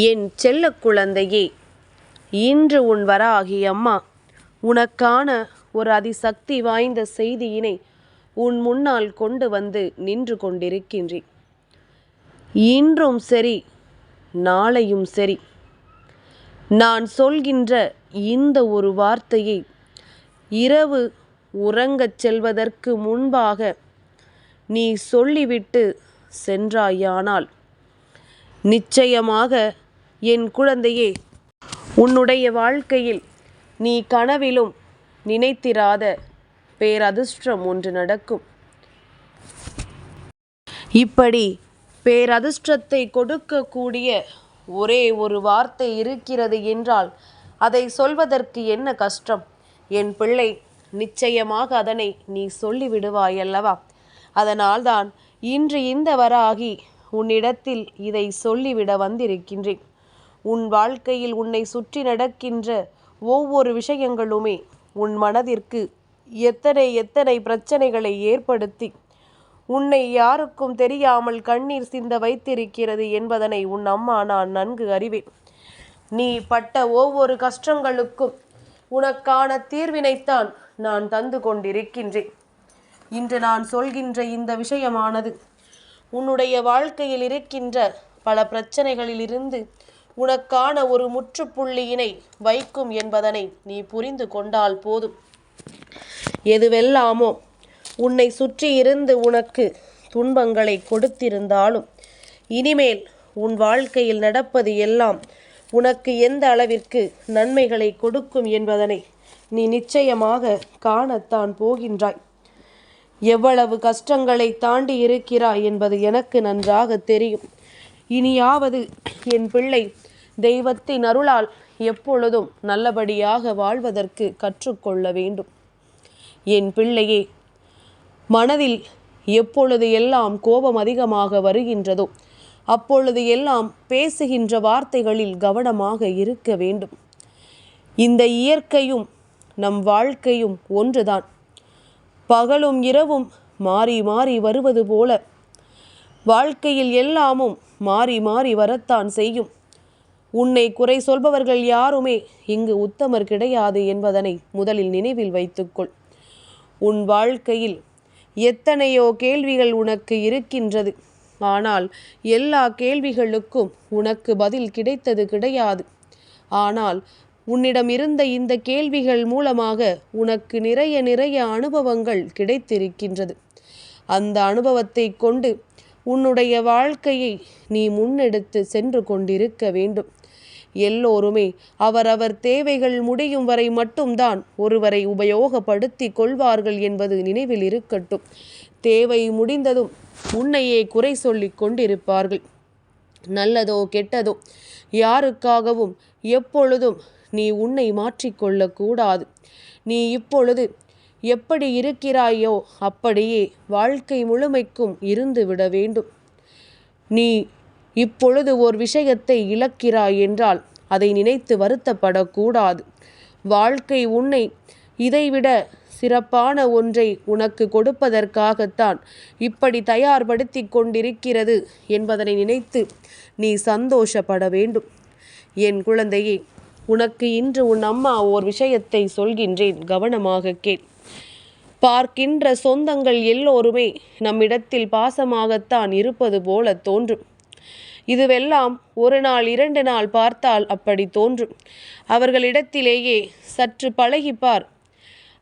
என் செல்ல குழந்தையே, இன்று உன் வராகி அம்மா உனக்கான ஒரு அதிசக்தி வாய்ந்த செய்தியினை உன் முன்னால் கொண்டு வந்து நின்று கொண்டிருக்கின்றேன். இன்றும் சரி, நாளையும் சரி, நான் சொல்கின்ற இந்த ஒரு வார்த்தையை இரவு உறங்கச் செல்வதற்கு முன்பாக நீ சொல்லிவிட்டு சென்றாயானால் நிச்சயமாக என் குழந்தையே, உன்னுடைய வாழ்க்கையில் நீ கனவிலும் நினைத்திராத பேரதிர்ஷ்டம் ஒன்று நடக்கும். இப்படி பேரதிர்ஷ்டத்தை கொடுக்கக்கூடிய ஒரே ஒரு வார்த்தை இருக்கிறது என்றால் அதை சொல்வதற்கு என்ன கஷ்டம்? என் பிள்ளை, நிச்சயமாக அதனை நீ சொல்லிவிடுவாயல்லவா? அதனால்தான் இன்று இந்த வராகி உன்னிடத்தில் இதை சொல்லிவிட வந்திருக்கின்றேன். உன் வாழ்க்கையில் உன்னை சுற்றி நடக்கின்ற ஒவ்வொரு விஷயங்களுமே உன் மனதிற்கு எத்தனை எத்தனை பிரச்சனைகளை ஏற்படுத்தி உன்னை யாருக்கும் தெரியாமல் கண்ணீர் சிந்த வைத்திருக்கிறது என்பதனை உன் அம்மா நான் நன்கு அறிவேன். நீ பட்ட ஒவ்வொரு கஷ்டங்களுக்கும் உனக்கான தீர்வினைத்தான் நான் தந்து கொண்டிருக்கின்றேன். இன்று நான் சொல்கின்ற இந்த விஷயமானது உன்னுடைய வாழ்க்கையில் இருக்கின்ற பல பிரச்சனைகளிலிருந்து உனக்கான ஒரு முற்றுப்புள்ளியினை வைக்கும் என்பதனை நீ புரிந்து கொண்டால் போதும். எதுவெல்லாமோ உன்னை சுற்றி இருந்து உனக்கு துன்பங்களை கொடுத்திருந்தாலும் இனிமேல் உன் வாழ்க்கையில் நடப்பது எல்லாம் உனக்கு எந்த அளவிற்கு நன்மைகளை கொடுக்கும் என்பதனை நீ நிச்சயமாக காணத்தான் போகின்றாய். எவ்வளவு கஷ்டங்களை தாண்டி இருக்கிறாய் என்பது எனக்கு நன்றாக தெரியும். இனியாவது என் பிள்ளை, தெய்வத்தின் அருளால் எப்பொழுதும் நல்லபடியாக வாழ்வதற்கு கற்றுக்கொள்ள வேண்டும். என் பிள்ளையே, மனதில் எப்பொழுது எல்லாம் கோபம் அதிகமாக வருகின்றதோ அப்பொழுது எல்லாம் பேசுகின்ற வார்த்தைகளில் கவனமாக இருக்க வேண்டும். இந்த இயற்கையும் நம் வாழ்க்கையும் ஒன்றுதான். பகலும் இரவும் மாறி மாறி வருவது போல வாழ்க்கையில் எல்லாமும் மாறி மாறி வரத்தான் செய்யும். உன்னை குறை சொல்பவர்கள் யாருமே இங்கு உத்தமர் கிடையாது என்பதனை முதலில் நினைவில் வைத்துக்கொள். உன் வாழ்க்கையில் எத்தனையோ கேள்விகள் உனக்கு இருக்கின்றது. ஆனால் எல்லா கேள்விகளுக்கும் உனக்கு பதில் கிடைத்தது கிடையாது. ஆனால் உன்னிடம் இருந்த இந்த கேள்விகள் மூலமாக உனக்கு நிறைய நிறைய அனுபவங்கள் கிடைத்திருக்கின்றது. அந்த அனுபவத்தை கொண்டு உன்னுடைய வாழ்க்கையை நீ முன்னெடுத்து சென்று கொண்டிருக்க வேண்டும். எல்லோருமே அவரவர் தேவைகள் முடியும் வரை மட்டும்தான் ஒருவரை உபயோகப்படுத்தி கொள்வார்கள் என்பது நினைவில் இருக்கட்டும். தேவை முடிந்ததும் உன்னையே குறை சொல்லி கொண்டிருப்பார்கள். நல்லதோ கெட்டதோ யாருக்காகவும் எப்பொழுதும் நீ உன்னை மாற்றிக்கொள்ளக்கூடாது. நீ இப்பொழுது எப்படி இருக்கிறாயோ அப்படியே வாழ்க்கை முழுமைக்கும் இருந்து விட வேண்டும். நீ இப்பொழுது ஒரு விஷயத்தை இழக்கிறாய் என்றால் அதை நினைத்து வருத்தப்படக்கூடாது. வாழ்க்கை உன்னை இதைவிட சிறப்பான ஒன்றை உனக்கு கொடுப்பதற்காகத்தான் இப்படி தயார்படுத்தி கொண்டிருக்கிறது என்பதனை நினைத்து நீ சந்தோஷப்பட வேண்டும். என் குழந்தையே, உனக்கு இன்று உன் அம்மா ஓர் விஷயத்தை சொல்கின்றேன், கவனமாக கேள். பார்க்கின்ற சொந்தங்கள் எல்லோருமே நம்மிடத்தில் பாசமாகத்தான் இருப்பது போல தோன்றும். இதுவெல்லாம் ஒரு நாள் 2 நாள் பார்த்தால் அப்படி தோன்றும். அவர்களிடத்திலேயே சற்று பழகிப்பார்.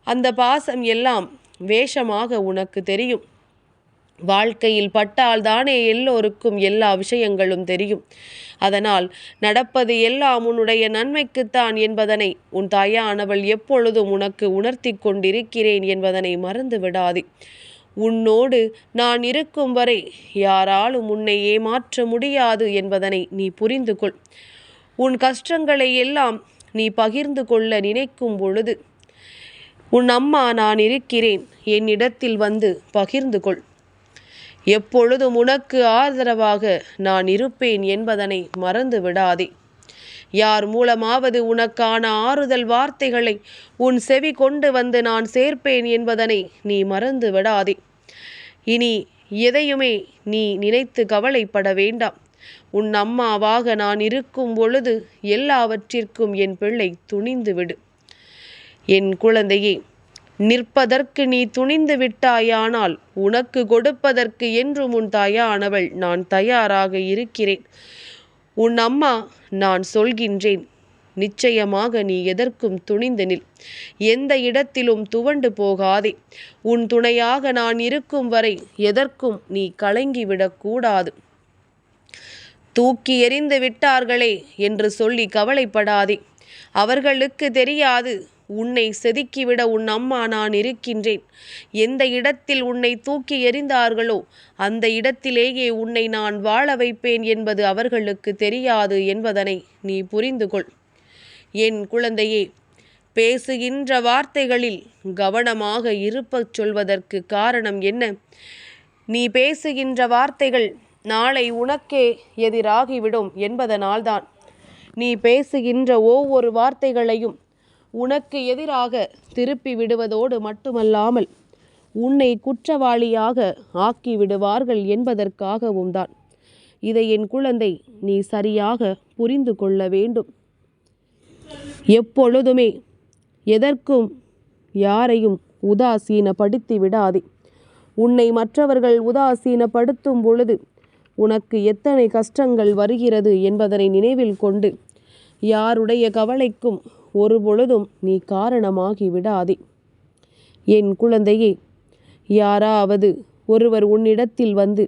அந்த பாசம் எல்லாம் வேஷமாக உனக்கு தெரியும். வாழ்க்கையில் பட்டால் தானே எல்லோருக்கும் எல்லா விஷயங்களும் தெரியும். அதனால் நடப்பது எல்லாம் உன்னுடைய நன்மைக்குத்தான் என்பதனை உன் தாயானவள் எப்பொழுதும் உனக்கு உணர்த்தி கொண்டிருக்கிறேன் என்பதனை மறந்து விடாதே. உன்னோடு நான் இருக்கும் வரை யாராலும் உன்னை ஏமாற்ற முடியாது என்பதனை நீ புரிந்து கொள். உன் கஷ்டங்களை எல்லாம் நீ பகிர்ந்து கொள்ள நினைக்கும் பொழுது உன் அம்மா நான் இருக்கிறேன், என்னிடத்தில் வந்து பகிர்ந்து கொள். எப்பொழுதும் உனக்கு ஆதரவாக நான் இருப்பேன் என்பதனை மறந்து விடாதே. யார் மூலமாவது உனக்கான ஆறுதல் வார்த்தைகளை உன் செவி கொண்டு வந்து நான் சேர்ப்பேன் என்பதனை நீ மறந்து விடாதே. இனி எதையுமே நீ நினைத்து கவலைப்பட வேண்டாம். உன் அம்மாவாக நான் இருக்கும் பொழுது எல்லாவற்றிற்கும் என் பிள்ளை துணிந்து விடு. என் குழந்தையே, நிற்பதற்கு நீ துணிந்து விட்டாயானால் உனக்கு கொடுப்பதற்கு என்றும் உன் தாயானவள் நான் தயாராக இருக்கிறேன். உன் அம்மா நான் சொல்கின்றேன், நிச்சயமாக நீ எதற்கும் துணிந்து நில். எந்த இடத்திலும் துவண்டு போகாதே. உன் துணையாக நான் இருக்கும் வரை எதற்கும் நீ கலங்கிவிடக்கூடாது. தூக்கி எறிந்து விட்டார்களே என்று சொல்லி கவலைப்படாதே. அவர்களுக்கு தெரியாது, உன்னை செதுக்கிவிட உன் அம்மா நான் இருக்கின்றேன். எந்த இடத்தில் உன்னை தூக்கி எறிந்தார்களோ அந்த இடத்திலேயே உன்னை நான் வாழ வைப்பேன் என்பது அவர்களுக்கு தெரியாது என்பதனை நீ புரிந்து கொள். என் குழந்தையே, பேசுகின்ற வார்த்தைகளில் கவனமாக இருப்பச் சொல்வதற்கு காரணம் என்ன? நீ பேசுகின்ற வார்த்தைகள் நாளை உனக்கே எதிராகிவிடும் என்பதனால்தான். நீ பேசுகின்ற ஒவ்வொரு வார்த்தைகளையும் உனக்கு எதிராக திருப்பி விடுவதோடு மட்டுமல்லாமல் உன்னை குற்றவாளியாக ஆக்கி விடுவார்கள் என்பதற்காகவும் தான். இதை என் குழந்தை நீ சரியாக புரிந்து கொள்ள வேண்டும். எப்பொழுதுமே எதற்கும் யாரையும் உதாசீனப்படுத்தி விடாதே. உன்னை மற்றவர்கள் உதாசீனப்படுத்தும் பொழுது உனக்கு எத்தனை கஷ்டங்கள் வருகிறது என்பதனை நினைவில் கொண்டு யாருடைய கவலைக்கும் ஒரு பொழுதும் நீ காரணமாகி விடாதே. என் குழந்தையே, யாராவது ஒருவர் உன்னிடத்தில் வந்து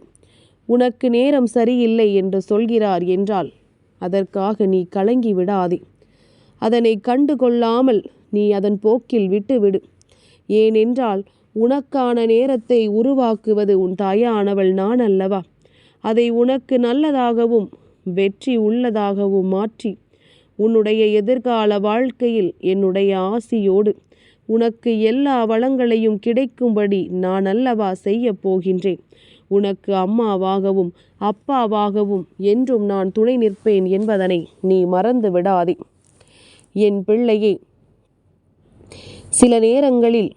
உனக்கு நேரம் சரியில்லை என்று சொல்கிறார் என்றால் அதற்காக நீ கலங்கி விடாதே. அதனை கண்டு கொள்ளாமல் நீ அதன் போக்கில் விட்டுவிடு. ஏனென்றால் உனக்கான நேரத்தை உருவாக்குவது உன் தாயானவள் நான் அல்லவா? அதை உனக்கு நல்லதாகவும் வெற்றி உள்ளதாகவும் மாற்றி உன்னுடைய எதிர்கால வாழ்க்கையில் என்னுடைய ஆசியோடு உனக்கு எல்லா வளங்களையும் கிடைக்கும்படி நான் அல்லவா செய்ய போகின்றேன். உனக்கு அம்மாவாகவும் அப்பாவாகவும் என்றும் நான் துணை நிற்பேன் என்பதனை நீ மறந்து விடாதே. என் பிள்ளையே, சில நேரங்களில்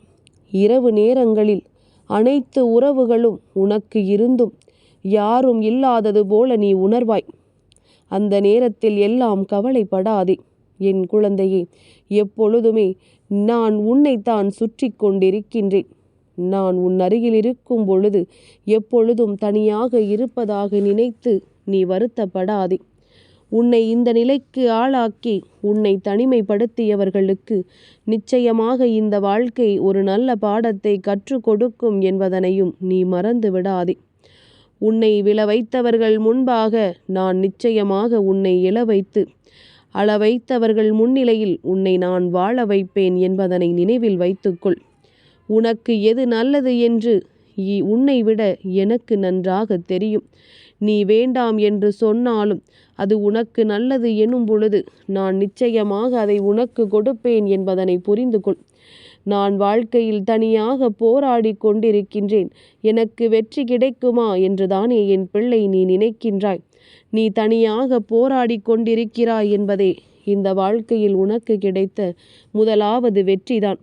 இரவு நேரங்களில் அனைத்து உறவுகளும் உனக்கு இருந்தும் யாரும் இல்லாதது போல நீ உணர்வாய். அந்த நேரத்தில் எல்லாம் கவலைப்படாதே. என் குழந்தையே, எப்பொழுதுமே நான் உன்னைத்தான் சுற்றி கொண்டிருக்கின்றேன். நான் உன் அருகில் இருக்கும் பொழுது எப்பொழுதும் தனியாக இருப்பதாக நினைத்து நீ வருத்தப்படாதே. உன்னை இந்த நிலைக்கு ஆளாக்கி உன்னை தனிமைப்படுத்தியவர்களுக்கு நிச்சயமாக இந்த வாழ்க்கை ஒரு நல்ல பாடத்தை கற்றுக் கொடுக்கும் என்பதனையும் நீ மறந்து விடாதே. உன்னை விழ வைத்தவர்கள் முன்பாக நான் நிச்சயமாக உன்னை எழ வைத்து அள வைத்தவர்கள் முன்னிலையில் உன்னை நான் வாழ வைப்பேன் என்பதனை நினைவில் வைத்துக்கொள். உனக்கு எது நல்லது என்று உன்னை விட எனக்கு நன்றாக தெரியும். நீ வேண்டாம் என்று சொன்னாலும் அது உனக்கு நல்லது எனும் பொழுது நான் நிச்சயமாக அதை உனக்கு கொடுப்பேன் என்பதனை புரிந்து கொள். நான் வாழ்க்கையில் தனியாக போராடி கொண்டிருக்கின்றேன், எனக்கு வெற்றி கிடைக்குமா என்றுதானே என் பிள்ளை நீ நினைக்கின்றாய். நீ தனியாக போராடி கொண்டிருக்கிறாய் என்பதே இந்த வாழ்க்கையில் உனக்கு கிடைத்த முதலாவது வெற்றிதான்.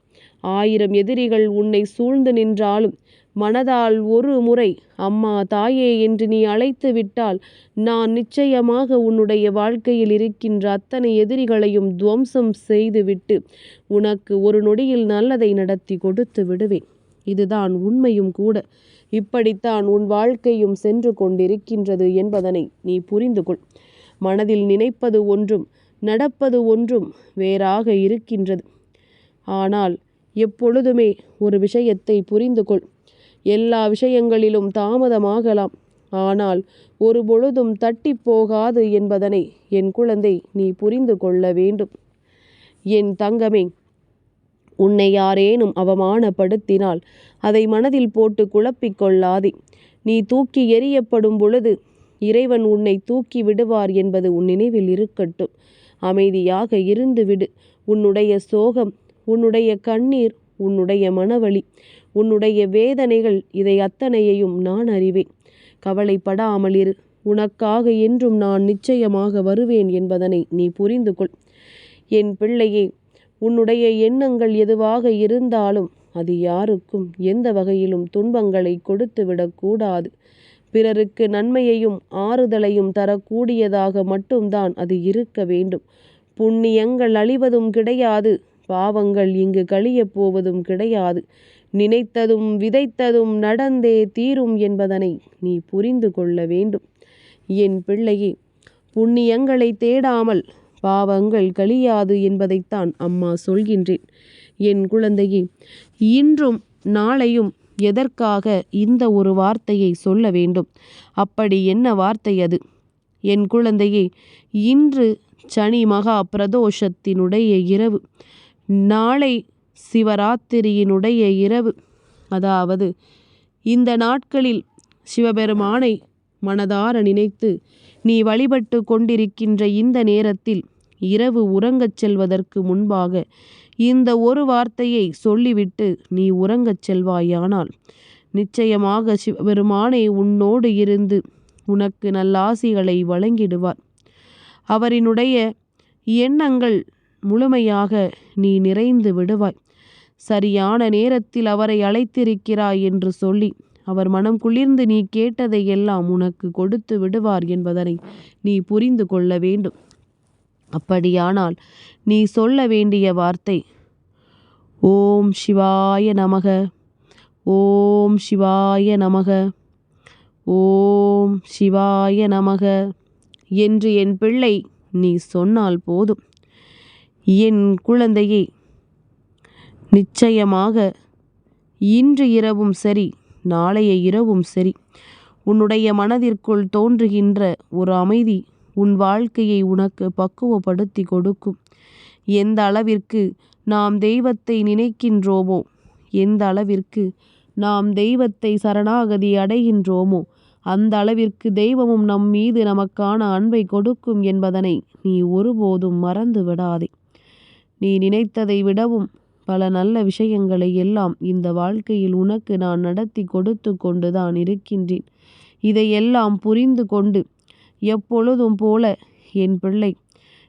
1000 எதிரிகள் உன்னை சூழ்ந்து நின்றாலும் மனதால் ஒரு முறை அம்மா தாயே என்று நீ அழைத்து விட்டால் நான் நிச்சயமாக உன்னுடைய வாழ்க்கையில் இருக்கின்ற அத்தனை எதிரிகளையும் துவம்சம் செய்துவிட்டு உனக்கு ஒரு நொடியில் நல்லதை நடத்தி கொடுத்து விடுவேன். இதுதான் உண்மையும் கூட. இப்படித்தான் உன் வாழ்க்கையும் சென்று கொண்டிருக்கின்றது என்பதனை நீ புரிந்து கொள். மனதில் நினைப்பது ஒன்றும் நடப்பது ஒன்றும் வேறாக இருக்கின்றது. ஆனால் எப்பொழுதுமே ஒரு விஷயத்தை புரிந்து கொள். எல்லா விஷயங்களிலும் தாமதமாகலாம், ஆனால் ஒரு பொழுதும் தட்டி போகாது என்பதனை என் குழந்தை நீ புரிந்து கொள்ள வேண்டும். என் தங்கமே, உன்னை யாரேனும் அவமானப்படுத்தினால் அதை மனதில் போட்டு குழப்பிக் கொள்ளாதே. நீ தூக்கி எறியப்படும் பொழுது இறைவன் உன்னை தூக்கி விடுவார் என்பது உன் நினைவில் இருக்கட்டும். அமைதியாக இருந்து விடு. உன்னுடைய சோகம், உன்னுடைய கண்ணீர், உன்னுடைய மனவலி, உன்னுடைய வேதனைகள் இதை அத்தனையையும் நான் அறிவேன். கவலைப்படாமல் இரு. உனக்காக என்றும் நான் நிச்சயமாக வருவேன் என்பதனை நீ புரிந்து கொள். என் பிள்ளையே, உன்னுடைய எண்ணங்கள் எதுவாக இருந்தாலும் அது யாருக்கும் எந்த வகையிலும் துன்பங்களை கொடுத்து விடக்கூடாது. பிறருக்கு நன்மையையும் ஆறுதலையும் தரக்கூடியதாக மட்டும்தான் அது இருக்க வேண்டும். புண்ணியங்கள் அழிவதும் கிடையாது, பாவங்கள் இங்கு கழியப் போவதும் கிடையாது. நினைத்ததும் விதைத்ததும் நடந்தே தீரும் என்பதனை நீ புரிந்து கொள்ள வேண்டும். என் பிள்ளையே, புண்ணியங்களை தேடாமல் பாவங்கள் கழியாது என்பதைத்தான் அம்மா சொல்கின்றேன். என் குழந்தையே, இன்றும் நாளையும் எதற்காக இந்த ஒரு வார்த்தையை சொல்ல வேண்டும்? அப்படி என்ன வார்த்தை அது? என் குழந்தையே, இன்று சனி மகா பிரதோஷத்தினுடைய இரவு, நாளை சிவராத்திரியினுடைய இரவு. அதாவது இந்த நாட்களில் சிவபெருமானை மனதார நினைத்து நீ வழிபட்டு கொண்டிருக்கின்ற இந்த நேரத்தில் இரவு உறங்கச் செல்வதற்கு முன்பாக இந்த ஒரு வார்த்தையை சொல்லிவிட்டு நீ உறங்கச் செல்வாயானால் நிச்சயமாக சிவபெருமானே உன்னோடு இருந்து உனக்கு நல்லாசிகளை வழங்கிடுவார். அவரினுடைய எண்ணங்கள் முழுமையாக நீ நிறைந்து விடுவாய். சரியான நேரத்தில் அவரை அழைத்திருக்கிறாய் என்று சொல்லி அவர் மனம் குளிர்ந்து நீ கேட்டதை எல்லாம் உனக்கு கொடுத்து விடுவார் என்பதனை நீ புரிந்து கொள்ள வேண்டும். அப்படியானால் நீ சொல்ல வேண்டிய வார்த்தை ஓம் சிவாய நமக, ஓம் சிவாய நமக, ஓம் சிவாய நமக என்று என் பிள்ளை நீ சொன்னால் போதும். என் குழந்தையே, நிச்சயமாக இன்று இரவும் சரி, நாளைய இரவும் சரி, உன்னுடைய மனதிற்குள் தோன்றுகின்ற ஒரு அமைதி உன் வாழ்க்கையை உனக்கு பக்குவப்படுத்தி கொடுக்கும். எந்த அளவிற்கு நாம் தெய்வத்தை நினைக்கின்றோமோ, எந்த அளவிற்கு நாம் தெய்வத்தை சரணாகதி அடைகின்றோமோ, அந்த அளவிற்கு தெய்வமும் நம் மீது நமக்கான அன்பை கொடுக்கும் என்பதனை நீ ஒருபோதும் மறந்து விடாதே. நீ நினைத்ததை விடவும் பல நல்ல விஷயங்களை எல்லாம் இந்த வாழ்க்கையில் உனக்கு நான் நடத்தி கொடுத்து கொண்டுதான் இருக்கின்றேன். இதையெல்லாம் புரிந்து கொண்டு எப்பொழுதும் போல என் பிள்ளை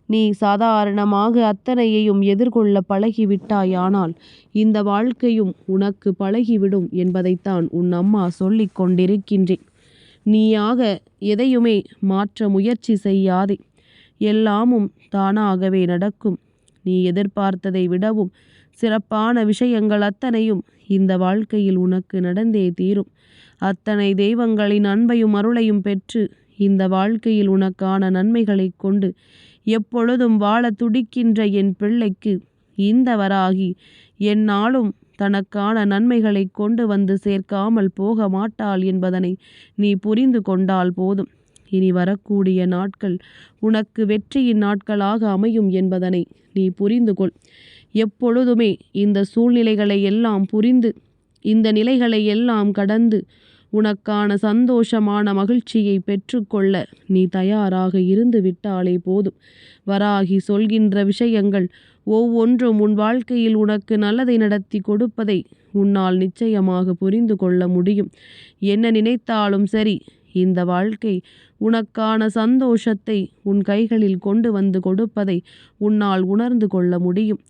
நீ சாதாரணமாக அத்தனையையும் எதிர்கொள்ள பழகிவிட்டாயானால் இந்த வாழ்க்கையும் உனக்கு பழகிவிடும் என்பதைத்தான் உன் அம்மா சொல்லிக் கொண்டிருக்கின்றேன். நீயாக எதையுமே மாற்ற முயற்சி செய்யாதே. எல்லாமும் தானாகவே நடக்கும். நீ எதிர்பார்த்ததை விடவும் சிறப்பான விஷயங்கள் அத்தனையும் இந்த வாழ்க்கையில் உனக்கு நடந்தே தீரும். அத்தனை தெய்வங்களின் அன்பையும் அருளையும் பெற்று இந்த வாழ்க்கையில் உனக்கான நன்மைகளை கொண்டு எப்பொழுதும் வாழ துடிக்கின்ற என் பிள்ளைக்கு இந்த வராகி எந்நாளும் தனக்கான நன்மைகளை கொண்டு வந்து சேர்க்காமல் போக மாட்டாள் என்பதனை நீ புரிந்து கொண்டால் போதும். இனி வரக்கூடிய நாட்கள் உனக்கு வெற்றியின் நாட்களாக அமையும் என்பதனை நீ புரிந்து கொள். எப்பொழுதுமே இந்த சூழ்நிலைகளை எல்லாம் புரிந்து, இந்த நிலைகளை எல்லாம் கடந்து உனக்கான சந்தோஷமான மகிழ்ச்சியை பெற்றுக்கொள்ள நீ தயாராக இருந்து விட்டாலே போதும். வராகி சொல்கின்ற விஷயங்கள் ஒவ்வொன்றும் உன் வாழ்க்கையில் உனக்கு நல்லதை நடத்தி கொடுப்பதை உன்னால் நிச்சயமாக புரிந்து கொள்ள முடியும். என்ன நினைத்தாலும் சரி, இந்த வாழ்க்கை உனக்கான சந்தோஷத்தை உன் கைகளில் கொண்டு வந்து கொடுப்பதை உன்னால் உணர்ந்து கொள்ள முடியும்.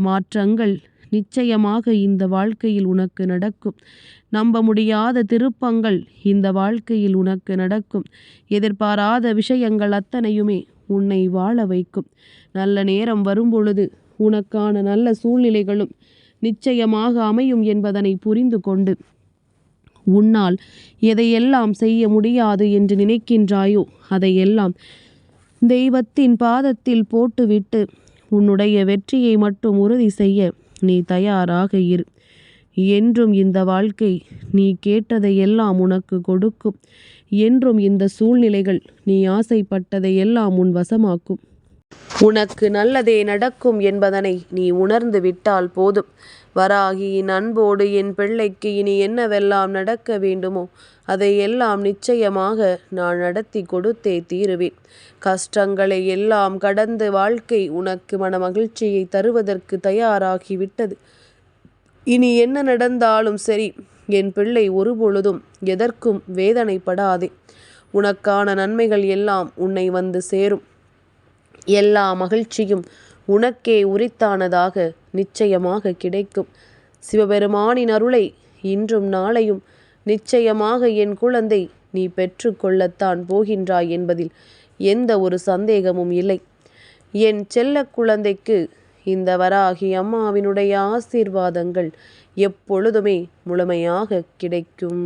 மாற்றங்கள் நிச்சயமாக இந்த வாழ்க்கையில் உனக்கு நடக்கும். நம்ப முடியாத திருப்பங்கள் இந்த வாழ்க்கையில் உனக்கு நடக்கும். எதிர்பாராத விஷயங்கள் அத்தனையுமே உன்னை வாழ வைக்கும். நல்ல நேரம் வரும்பொழுது உனக்கான நல்ல சூழ்நிலைகளும் நிச்சயமாக அமையும் என்பதனை புரிந்து கொண்டு உன்னால் எதையெல்லாம் செய்ய முடியாது என்று நினைக்கின்றாயோ அதையெல்லாம் தெய்வத்தின் பாதத்தில் போட்டுவிட்டு உன்னுடைய வெற்றியை மட்டும் உறுதி செய்ய நீ தயாராக இரு. என்றும் இந்த வாழ்க்கை நீ கேட்டதையெல்லாம் உனக்கு கொடுக்கும். என்றும் இந்த சூழ்நிலைகள் நீ ஆசைப்பட்டதையெல்லாம் உன் வசமாக்கும். உனக்கு நல்லதே நடக்கும் என்பதனை நீ உணர்ந்து விட்டால் போதும். வராகியின் அன்போடு என் பிள்ளைக்கு இனி என்னவெல்லாம் நடக்க வேண்டுமோ அதையெல்லாம் நிச்சயமாக நான் நடத்தி கொடுத்தே தீருவேன். கஷ்டங்களை எல்லாம் கடந்து வாழ்க்கை உனக்கு மன மகிழ்ச்சியை தருவதற்கு தயாராகிவிட்டது. இனி என்ன நடந்தாலும் சரி என் பிள்ளை, ஒருபொழுதும் எதற்கும் வேதனைப்படாதே. உனக்கான நன்மைகள் எல்லாம் உன்னை வந்து சேரும். எல்லா மகிழ்ச்சியும் உனக்கே உரித்தானதாக நிச்சயமாக கிடைக்கும். சிவபெருமானின் அருளை இன்றும் நாளையும் நிச்சயமாக என் குழந்தை நீ பெற்று கொள்ளத்தான் போகின்றாய் என்பதில் எந்த ஒரு சந்தேகமும் இல்லை. என் செல்ல குழந்தைக்கு இந்த வராகி அம்மாவினுடைய ஆசீர்வாதங்கள் எப்பொழுதுமே முழுமையாக கிடைக்கும்.